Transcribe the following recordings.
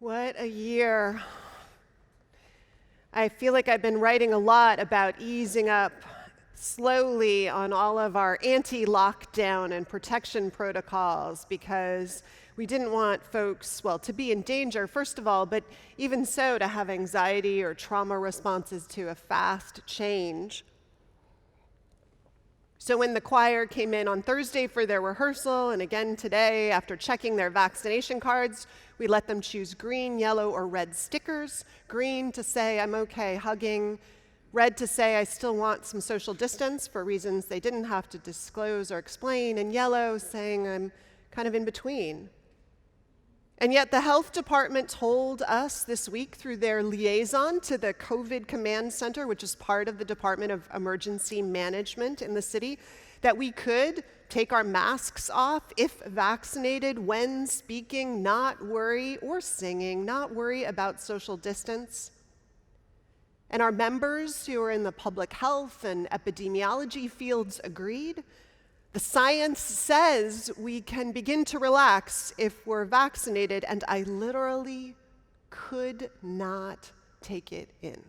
What a year. I feel like I've been writing a lot about easing up slowly on all of our anti-lockdown and protection protocols because we didn't want folks, well, to be in danger, first of all, but even so, to have anxiety or trauma responses to a fast change. So when the choir came in on Thursday for their rehearsal, and again today, after checking their vaccination cards, we let them choose green, yellow, or red stickers. Green to say, I'm okay, hugging. Red to say, I still want some social distance for reasons they didn't have to disclose or explain. And yellow saying, I'm kind of in between. And yet the health department told us this week through their liaison to the COVID Command Center, which is part of the Department of Emergency Management in the city, that we could take our masks off if vaccinated when speaking, not worry, or singing, not worry about social distance. And our members who are in the public health and epidemiology fields agreed. The science says we can begin to relax if we're vaccinated, and I literally could not take it in.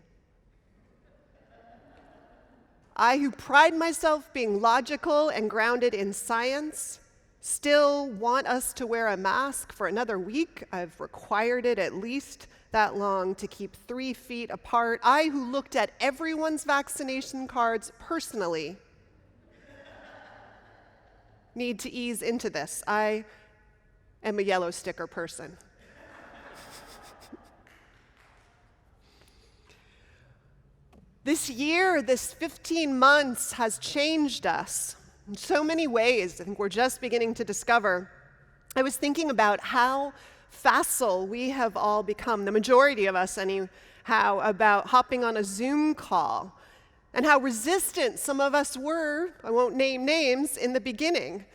I, who pride myself being logical and grounded in science, still want us to wear a mask for another week. I've required it at least that long to keep 3 feet apart. I, who looked at everyone's vaccination cards personally, need to ease into this. I am a yellow sticker person. This year, this 15 months has changed us in so many ways. I think we're just beginning to discover. I was thinking about how facile we have all become, the majority of us anyhow, about hopping on a Zoom call, and how resistant some of us were, I won't name names, in the beginning.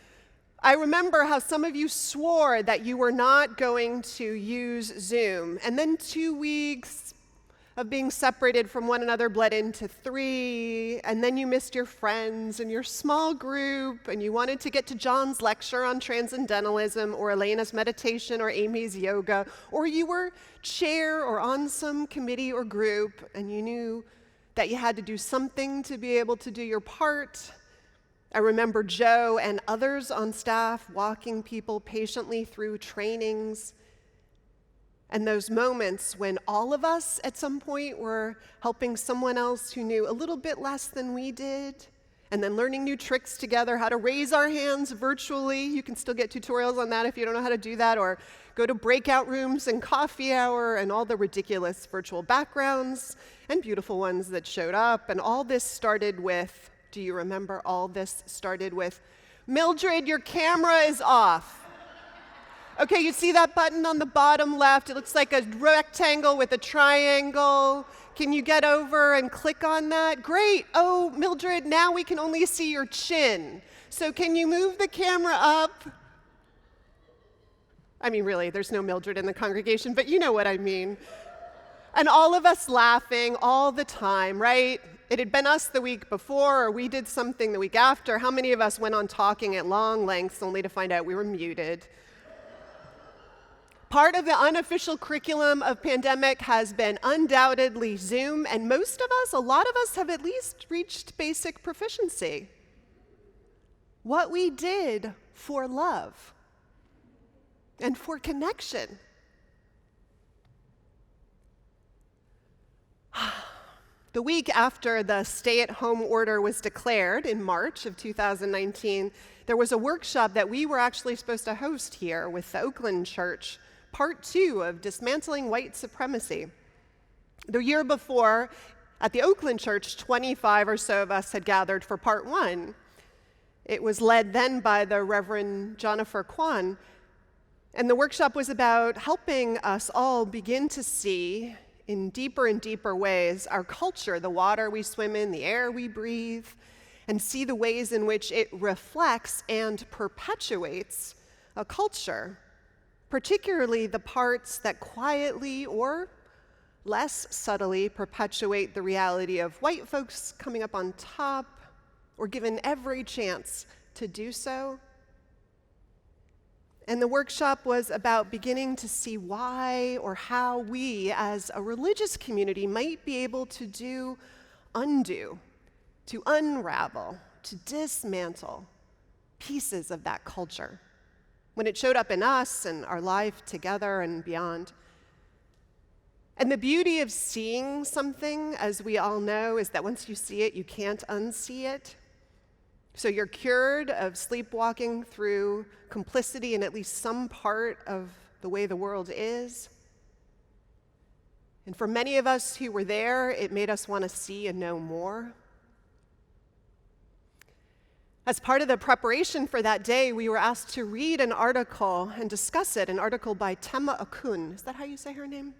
I remember how some of you swore that you were not going to use Zoom, and then 2 weeks of being separated from one another bled into 3, and then you missed your friends and your small group, and you wanted to get to John's lecture on transcendentalism, or Elena's meditation, or Amy's yoga, or you were chair or on some committee or group, and you knew that you had to do something to be able to do your part. I remember Joe and others on staff walking people patiently through trainings, and those moments when all of us at some point were helping someone else who knew a little bit less than we did, and then learning new tricks together, how to raise our hands virtually. You can still get tutorials on that if you don't know how to do that, or go to breakout rooms and coffee hour and all the ridiculous virtual backgrounds and beautiful ones that showed up. And all this started with, do you remember all this started with, Mildred, your camera is off. Okay, you see that button on the bottom left? It looks like a rectangle with a triangle. Can you get over and click on that? Great. Oh, Mildred, now we can only see your chin. So can you move the camera up? I mean, really, there's no Mildred in the congregation, but you know what I mean. And all of us laughing all the time, right? It had been us the week before, or we did something the week after. How many of us went on talking at long lengths only to find out we were muted? Part of the unofficial curriculum of pandemic has been undoubtedly Zoom, and most of us, a lot of us, have at least reached basic proficiency. What we did for love and for connection. The week after the stay-at-home order was declared in March of 2019, there was a workshop that we were actually supposed to host here with the Oakland Church, Part 2 of Dismantling White Supremacy. The year before, at the Oakland Church, 25 or so of us had gathered for Part 1. It was led then by the Reverend Jennifer Kwan, and the workshop was about helping us all begin to see in deeper and deeper ways our culture, the water we swim in, the air we breathe, and see the ways in which it reflects and perpetuates a culture, particularly the parts that quietly or less subtly perpetuate the reality of white folks coming up on top or given every chance to do so, And the workshop was about beginning to see why or how we, as a religious community, might be able to undo, to unravel, to dismantle pieces of that culture when it showed up in us and our life together and beyond. And the beauty of seeing something, as we all know, is that once you see it, you can't unsee it. So you're cured of sleepwalking through complicity in at least some part of the way the world is. And for many of us who were there, it made us want to see and know more. As part of the preparation for that day, we were asked to read an article and discuss it, an article by Tema Okun. Is that how you say her name?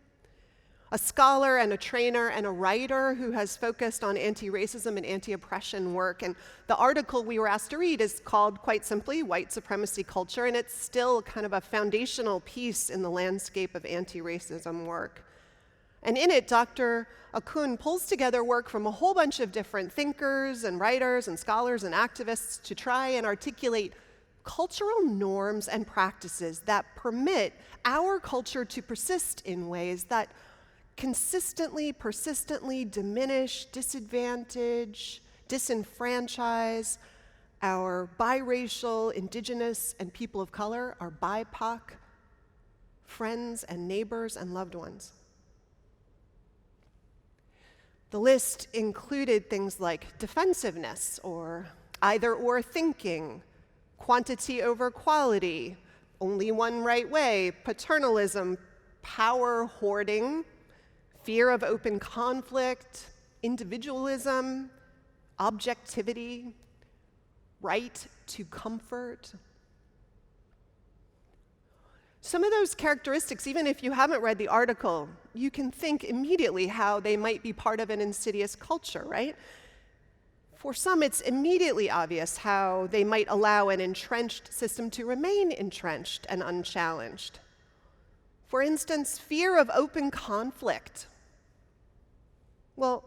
A scholar and a trainer and a writer who has focused on anti-racism and anti-oppression work. And the article we were asked to read is called, quite simply, White Supremacy Culture, and it's still kind of a foundational piece in the landscape of anti-racism work. And in it, Dr. Okun pulls together work from a whole bunch of different thinkers and writers and scholars and activists to try and articulate cultural norms and practices that permit our culture to persist in ways that consistently, persistently diminish, disadvantage, disenfranchise our biracial, indigenous, and people of color, our BIPOC friends and neighbors and loved ones. The list included things like defensiveness or either-or thinking, quantity over quality, only one right way, paternalism, power hoarding, fear of open conflict, individualism, objectivity, right to comfort. Some of those characteristics, even if you haven't read the article, you can think immediately how they might be part of an insidious culture, right? For some, it's immediately obvious how they might allow an entrenched system to remain entrenched and unchallenged. For instance, fear of open conflict. Well,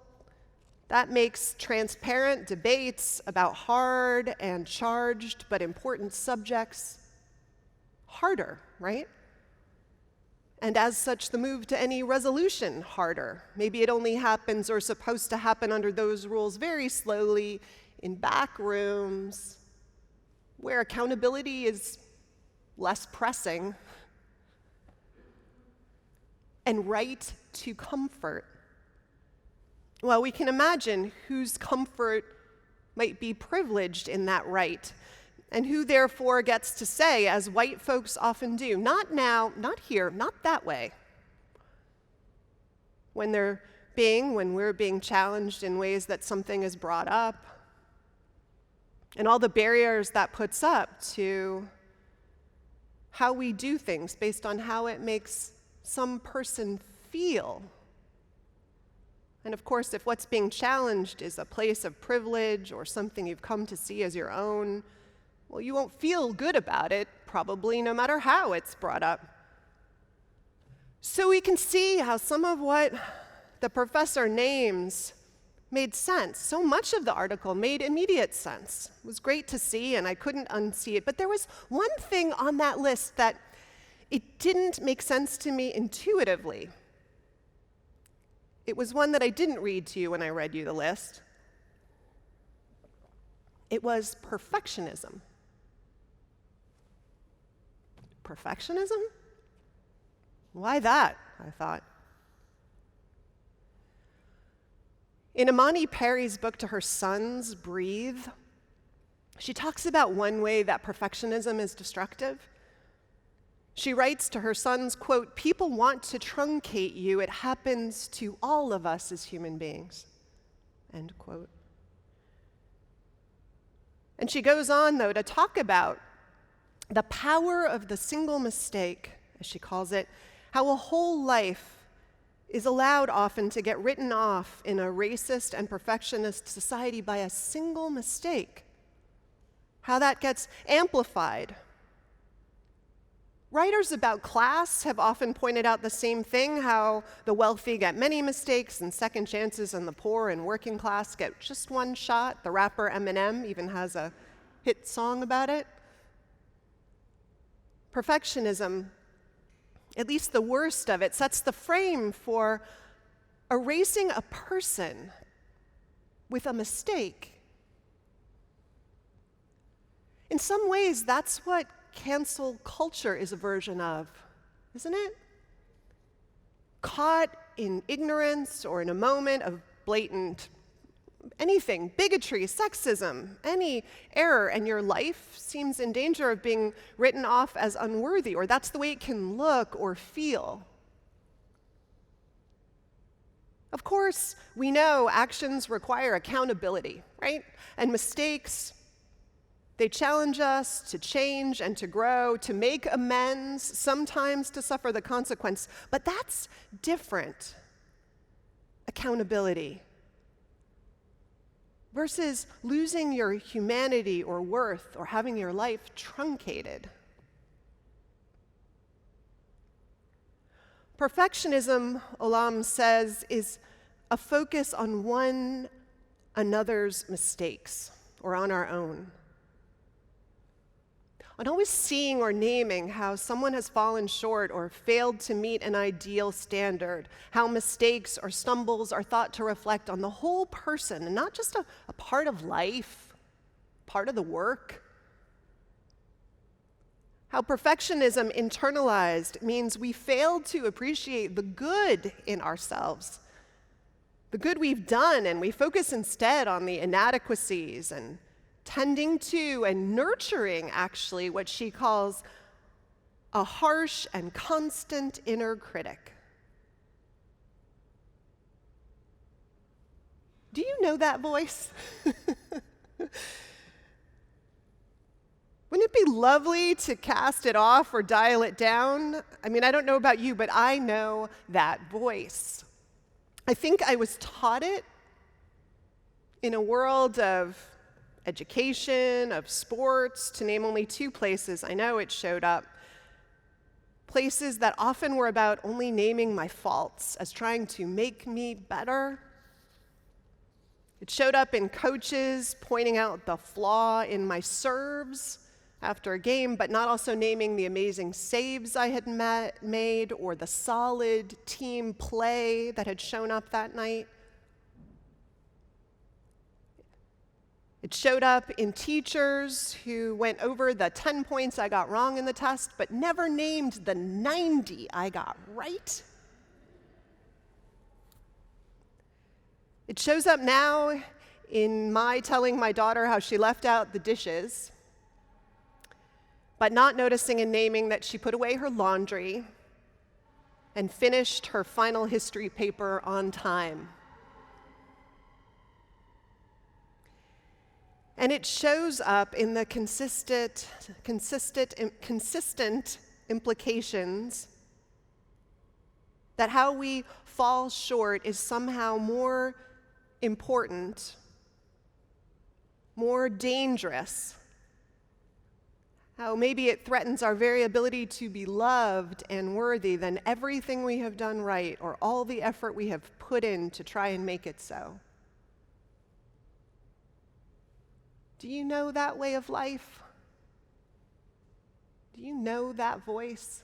that makes transparent debates about hard and charged but important subjects harder, right? And as such, the move to any resolution harder. Maybe it only happens or is supposed to happen under those rules very slowly in back rooms where accountability is less pressing. And right to comfort. Well, we can imagine whose comfort might be privileged in that right, and who therefore gets to say, as white folks often do, not now, not here, not that way. When we're being challenged in ways that something is brought up, and all the barriers that puts up to how we do things based on how it makes some person feel. And of course, if what's being challenged is a place of privilege or something you've come to see as your own, well, you won't feel good about it, probably, no matter how it's brought up. So we can see how some of what the professor names made sense. So much of the article made immediate sense. It was great to see, and I couldn't unsee it. But there was one thing on that list that it didn't make sense to me intuitively. It was one that I didn't read to you when I read you the list. It was perfectionism. Perfectionism? Why that? I thought. In Imani Perry's book to her sons, Breathe, she talks about one way that perfectionism is destructive. She writes to her sons, quote, "People want to truncate you. It happens to all of us as human beings," end quote. And she goes on, though, to talk about the power of the single mistake, as she calls it, how a whole life is allowed often to get written off in a racist and perfectionist society by a single mistake, how that gets amplified. Writers about class have often pointed out the same thing, how the wealthy get many mistakes and second chances, and the poor and working class get just one shot. The rapper Eminem even has a hit song about it. Perfectionism, at least the worst of it, sets the frame for erasing a person with a mistake. In some ways, that's what cancel culture is a version of, isn't it? Caught in ignorance or in a moment of blatant anything, bigotry, sexism, any error, and your life seems in danger of being written off as unworthy, or that's the way it can look or feel. Of course, we know actions require accountability, right? And mistakes, they challenge us to change and to grow, to make amends, sometimes to suffer the consequence. But that's different. Accountability versus losing your humanity or worth or having your life truncated. Perfectionism, Olam says, is a focus on one another's mistakes or on our own. On always seeing or naming how someone has fallen short or failed to meet an ideal standard, how mistakes or stumbles are thought to reflect on the whole person and not just a part of life, part of the work. How perfectionism internalized means we fail to appreciate the good in ourselves, the good we've done, and we focus instead on the inadequacies and tending to and nurturing, actually, what she calls a harsh and constant inner critic. Do you know that voice? Wouldn't it be lovely to cast it off or dial it down? I mean, I don't know about you, but I know that voice. I think I was taught it in a world of education, of sports, to name only two places I know it showed up. Places that often were about only naming my faults as trying to make me better. It showed up in coaches pointing out the flaw in my serves after a game, but not also naming the amazing saves I had made or the solid team play that had shown up that night. It showed up in teachers who went over the 10 points I got wrong in the test, but never named the 90 I got right. It shows up now in my telling my daughter how she left out the dishes, but not noticing and naming that she put away her laundry and finished her final history paper on time. And it shows up in the consistent implications that how we fall short is somehow more important, more dangerous. How maybe it threatens our very ability to be loved and worthy than everything we have done right or all the effort we have put in to try and make it so. Do you know that way of life? Do you know that voice?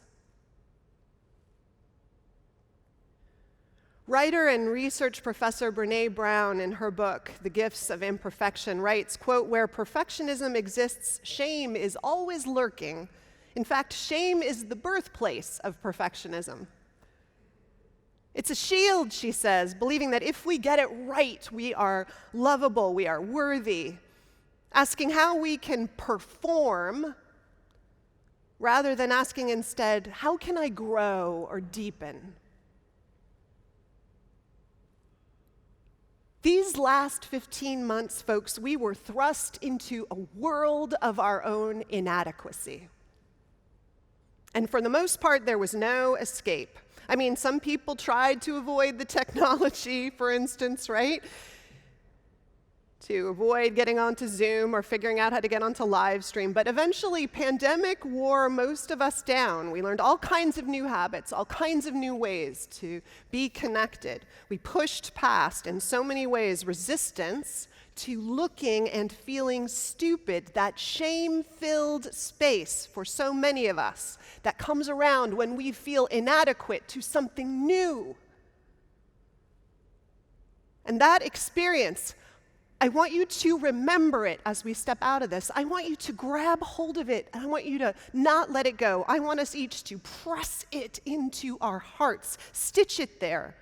Writer and research professor Brené Brown, in her book, The Gifts of Imperfection, writes, quote, "Where perfectionism exists, shame is always lurking. In fact, shame is the birthplace of perfectionism. It's a shield," she says, believing that if we get it right, we are lovable, we are worthy. Asking how we can perform rather than asking instead, how can I grow or deepen? These last 15 months, folks, we were thrust into a world of our own inadequacy. And for the most part, there was no escape. I mean, some people tried to avoid the technology, for instance, right? to avoid getting onto Zoom or figuring out how to get onto live stream. But eventually, pandemic wore most of us down. We learned all kinds of new habits, all kinds of new ways to be connected. We pushed past, in so many ways, resistance to looking and feeling stupid, that shame-filled space for so many of us that comes around when we feel inadequate to something new. And that experience, I want you to remember it as we step out of this. I want you to grab hold of it, and I want you to not let it go. I want us each to press it into our hearts, stitch it there,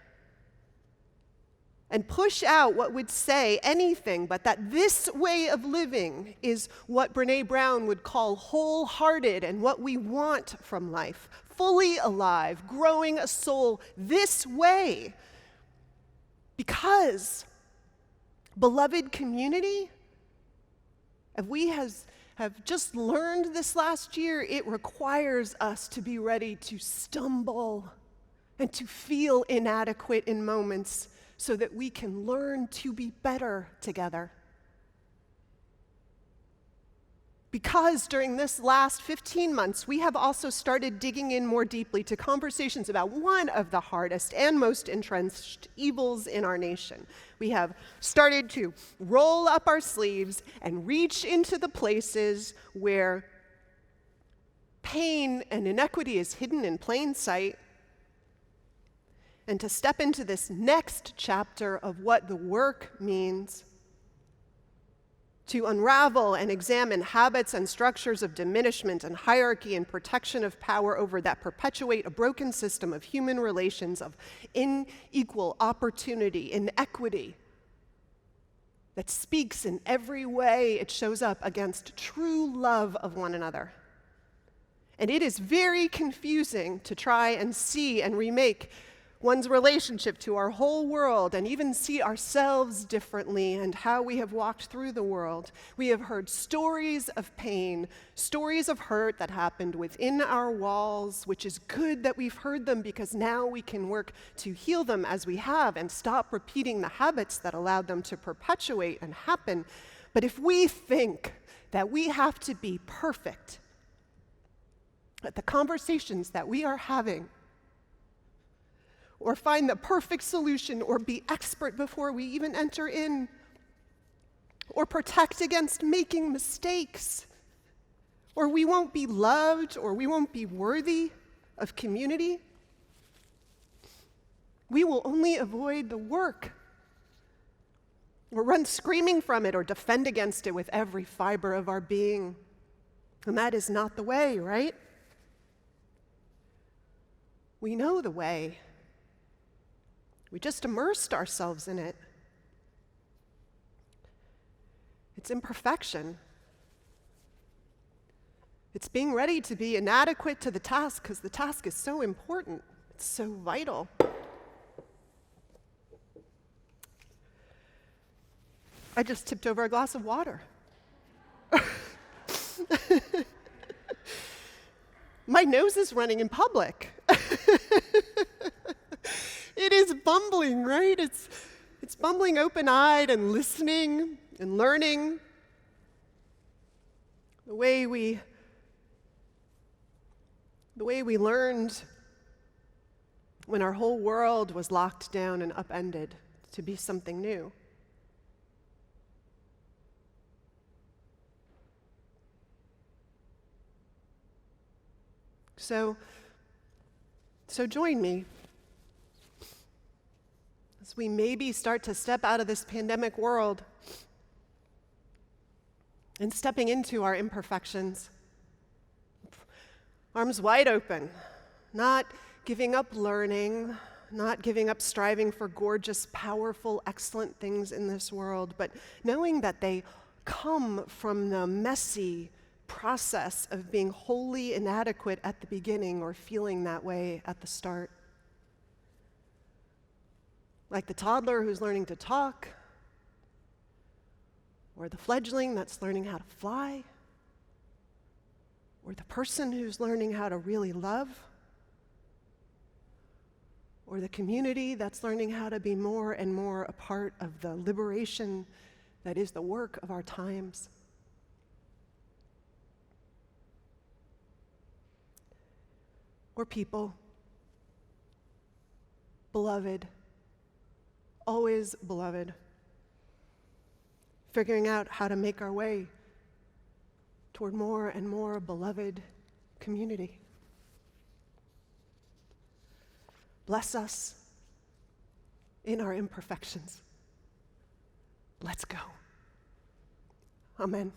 and push out what would say anything but that this way of living is what Brené Brown would call wholehearted and what we want from life, fully alive, growing a soul this way. Because, beloved community, if we have just learned this last year, it requires us to be ready to stumble and to feel inadequate in moments so that we can learn to be better together. Because during this last 15 months, we have also started digging in more deeply to conversations about one of the hardest and most entrenched evils in our nation. We have started to roll up our sleeves and reach into the places where pain and inequity is hidden in plain sight, and to step into this next chapter of what the work means to unravel and examine habits and structures of diminishment and hierarchy and protection of power over that perpetuate a broken system of human relations, of unequal opportunity, inequity, that speaks in every way it shows up against true love of one another. And it is very confusing to try and see and remake one's relationship to our whole world and even see ourselves differently and how we have walked through the world. We have heard stories of pain, stories of hurt that happened within our walls, which is good that we've heard them because now we can work to heal them as we have and stop repeating the habits that allowed them to perpetuate and happen. But if we think that we have to be perfect at the conversations that we are having, or find the perfect solution, or be expert before we even enter in, or protect against making mistakes, or we won't be loved, or we won't be worthy of community, we will only avoid the work, or run screaming from it, or defend against it with every fiber of our being. And that is not the way, right? We know the way. We just immersed ourselves in it. It's imperfection. It's being ready to be inadequate to the task because the task is so important. It's so vital. I just tipped over a glass of water. My nose is running in public. It is bumbling, right? It's bumbling open-eyed and listening and learning the way we learned when our whole world was locked down and upended to be something new. So join me as we maybe start to step out of this pandemic world and stepping into our imperfections. Arms wide open, not giving up learning, not giving up striving for gorgeous, powerful, excellent things in this world, but knowing that they come from the messy process of being wholly inadequate at the beginning or feeling that way at the start. Like the toddler who's learning to talk, or the fledgling that's learning how to fly, or the person who's learning how to really love, or the community that's learning how to be more and more a part of the liberation that is the work of our times. We're people, beloved, always beloved, figuring out how to make our way toward more and more beloved community. Bless us in our imperfections. Let's go. Amen.